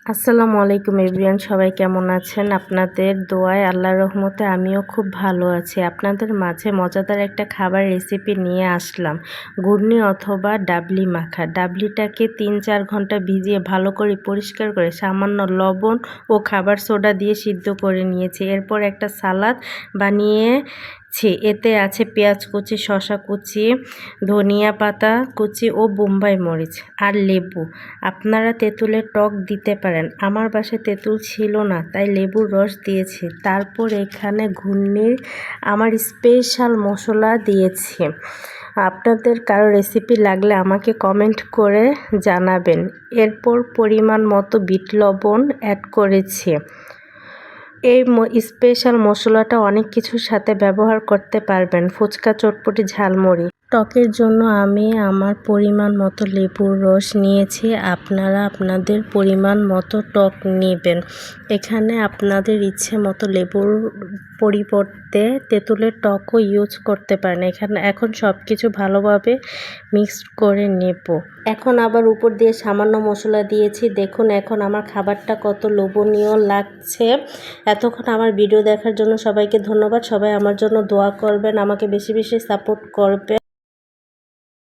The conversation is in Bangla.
আসসালামু আলাইকুম এভরিওয়ান, সবাই কেমন আছেন? আপনাদের দোয়ায় আল্লাহর রহমতে আমিও খুব ভালো আছি। আপনাদের মাঝে মজাদার একটা খাবার রেসিপি নিয়ে আসলাম, ঘুগনি অথবা ডাবলি মাখা। ডাবলিটাকে ৩-৪ ঘন্টা ভিজিয়ে ভালো করে পরিষ্কার করে সামান্য লবণ ও খাবার সোডা দিয়ে সিদ্ধ করে নিয়েছি। এরপর একটা সালাদ বানিয়ে এতে আছে পেঁয়াজ কুচি, শসা কুচি, ধনিয়া পাতা কুচি ও বোম্বাই মরিচ আর লেবু। আপনারা তেঁতুলের টক দিতে পারেন, আমার বাসায় তেঁতুল ছিল না তাই লেবুর রস দিয়েছি। তারপর এখানে ঘুগনির আমার স্পেশাল মশলা দিয়েছি। আপনাদের কারো রেসিপি লাগলে আমাকে কমেন্ট করে জানাবেন। এরপর পরিমাণ মতো বিট লবণ অ্যাড করেছি। এই স্পেশাল মশলাটা অনেক কিছুর সাথে ব্যবহার করতে পারবেন, ফুচকা, চটপটি, ঝালমুড়ি। টকের জন্য আমি আমার পরিমাণ মতো লেবুর রস নিয়েছি, আপনারা আপনাদের পরিমাণ মতো টক নেবেন। এখানে আপনাদের ইচ্ছে মতো লেবুর পরিবর্তে তেঁতুলের টকও ইউজ করতে পারেন। এখন সব কিছু ভালোভাবে মিক্সড করে নেব। এখন আবার উপর দিয়ে সামান্য মশলা দিয়েছি। দেখুন এখন আমার খাবারটা কত লোভনীয় লাগছে। এতক্ষণ আমার ভিডিও দেখার জন্য সবাইকে ধন্যবাদ। সবাই আমার জন্য দোয়া করবেন, আমাকে বেশি বেশি সাপোর্ট করবেন।